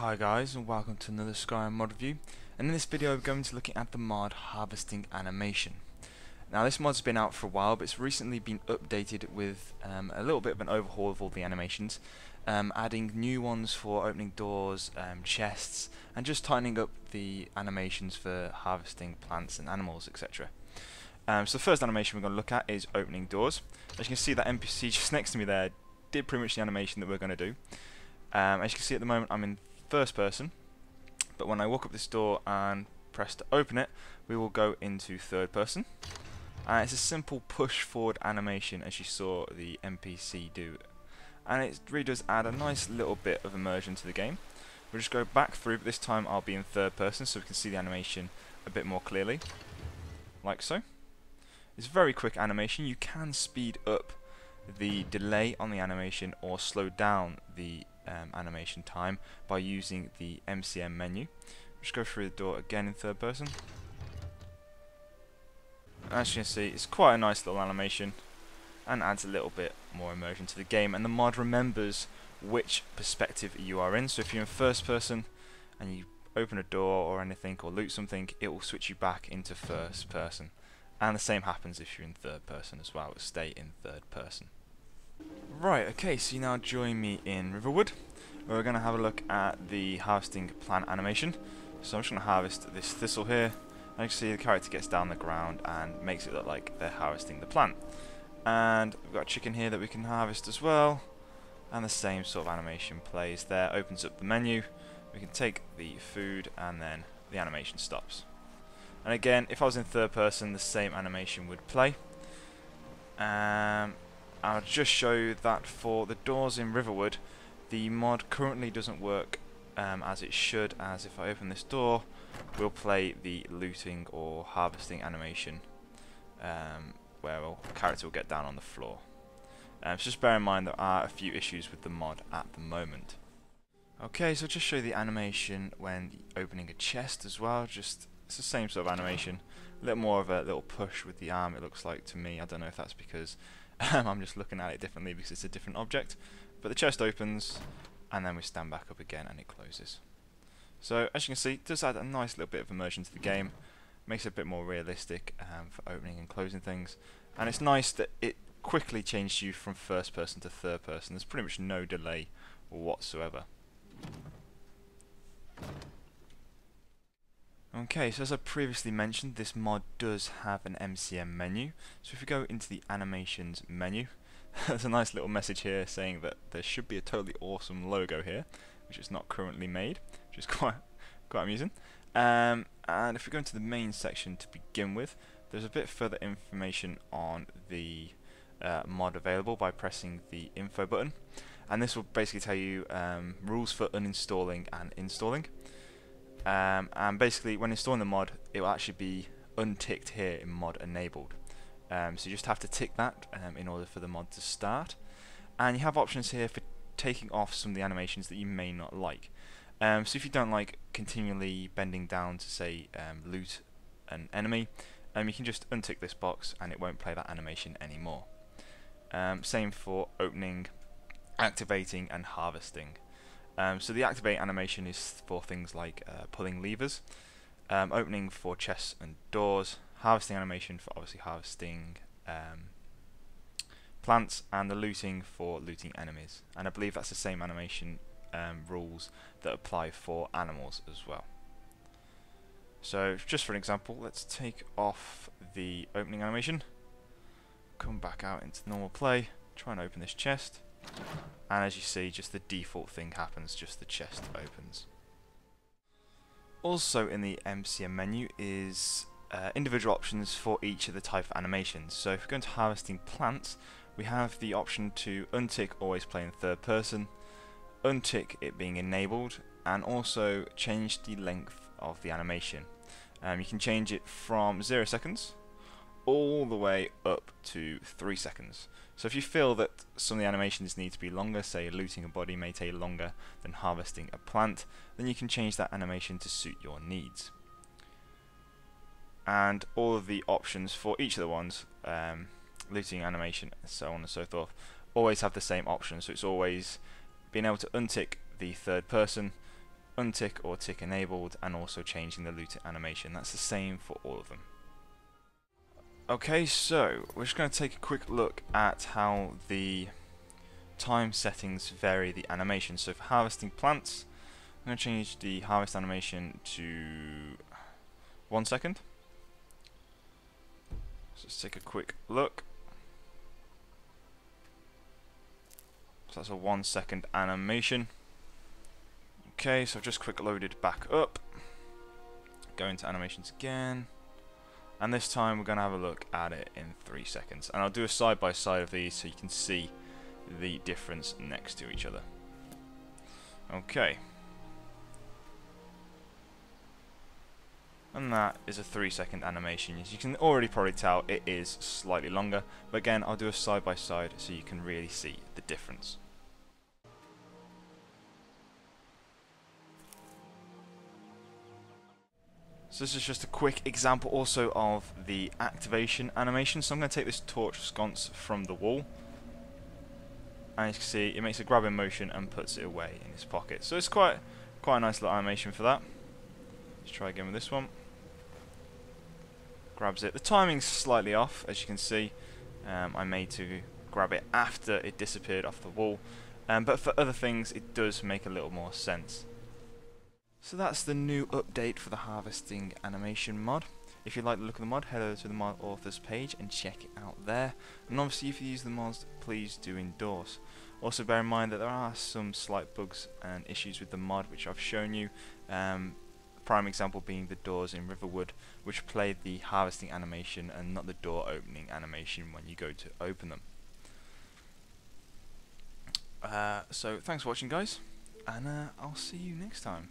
Hi guys, and welcome to another Skyrim mod review, and in this video we're going to be looking at the mod harvesting animation. Now this mod's been out for a while, but it's recently been updated with a little bit of an overhaul of all the animations, adding new ones for opening doors, chests, and just tightening up the animations for harvesting plants and animals, etc. So the first animation we're going to look at is opening doors. As you can see, that NPC just next to me there did pretty much the animation that we're going to do. As you can see at the moment I'm in first person, but when I walk up this door and press to open it, we will go into third person. It's a simple push forward animation, as you saw the NPC do, and it really does add a nice little bit of immersion to the game. We'll just go back through, but this time I'll be in third person so we can see the animation a bit more clearly, like so. It's a very quick animation. You can speed up the delay on the animation or slow down the animation time by using the MCM menu. Just go through the door again in third person. As you can see, it's quite a nice little animation and adds a little bit more immersion to the game, and the mod remembers which perspective you are in. So if you're in first person and you open a door or anything or loot something, it will switch you back into first person, and the same happens if you're in third person as well. It will stay in third person. Right, okay, so you now join me in Riverwood, where we're going to have a look at the harvesting plant animation. So I'm just going to harvest this thistle here, and you can see the character gets down the ground and makes it look like they're harvesting the plant. And we've got a chicken here that we can harvest as well, and the same sort of animation plays there, opens up the menu, we can take the food, and then the animation stops. And again, if I was in third person, the same animation would play. I'll just show you that for the doors in Riverwood, the mod currently doesn't work as it should, as if I open this door, we'll play the looting or harvesting animation, where a character will get down on the floor. So just bear in mind there are a few issues with the mod at the moment. Okay, so I'll just show you the animation when opening a chest as well. It's the same sort of animation, a little more of a little push with the arm, it looks like to me. I don't know if that's because I'm just looking at it differently because it's a different object, but the chest opens and then we stand back up again and it closes. So as you can see, it does add a nice little bit of immersion to the game, makes it a bit more realistic for opening and closing things, and it's nice that it quickly changes you from first person to third person. There's pretty much no delay whatsoever. Okay, so as I previously mentioned, this mod does have an MCM menu. So if we go into the animations menu, there's a nice little message here saying that there should be a totally awesome logo here, which is not currently made, which is quite amusing. And if we go into the main section to begin with, there's a bit further information on the mod available by pressing the info button, and this will basically tell you rules for uninstalling and installing. And basically when installing the mod, it will actually be unticked here in mod enabled. So you just have to tick that in order for the mod to start, and you have options here for taking off some of the animations that you may not like. So if you don't like continually bending down to say loot an enemy, you can just untick this box and it won't play that animation anymore. Same for opening, activating and harvesting. So the activate animation is for things like pulling levers, opening for chests and doors, harvesting animation for obviously harvesting plants, and the looting for looting enemies. And I believe that's the same animation rules that apply for animals as well. So just for an example, let's take off the opening animation, come back out into normal play, try and open this chest. And as you see, just the default thing happens, just the chest opens. Also in the MCM menu is individual options for each of the type of animations. So if we go into harvesting plants, we have the option to untick always play in third person, untick it being enabled, and also change the length of the animation. You can change it from 0 seconds all the way up to 3 seconds. So if you feel that some of the animations need to be longer, say looting a body may take longer than harvesting a plant, then you can change that animation to suit your needs. And all of the options for each of the ones, looting animation, so on and so forth, always have the same option. So it's always being able to untick the third person, untick or tick enabled, and also changing the looting animation. That's the same for all of them. Okay, so we're just going to take a quick look at how the time settings vary the animation. So for harvesting plants, I'm going to change the harvest animation to 1 second. So let's take a quick look. So that's a 1 second animation. Okay, so I've just quick loaded back up. Go into animations again. And this time we're going to have a look at it in 3 seconds. And I'll do a side by side of these so you can see the difference next to each other. Okay. And that is a 3 second animation. As you can already probably tell, it is slightly longer. But again, I'll do a side by side so you can really see the difference. So this is just a quick example also of the activation animation. So I'm going to take this torch sconce from the wall. And as you can see, it makes a grabbing motion and puts it away in its pocket. So it's quite a nice little animation for that. Let's try again with this one. Grabs it. The timing's slightly off, as you can see. I made to grab it after it disappeared off the wall. But for other things, it does make a little more sense. So that's the new update for the harvesting animation mod. If you like the look of the mod, head over to the mod authors page and check it out there. And obviously if you use the mods, please do endorse. Also bear in mind that there are some slight bugs and issues with the mod which I've shown you. Prime example being the doors in Riverwood, which play the harvesting animation and not the door opening animation when you go to open them. So thanks for watching guys, and I'll see you next time.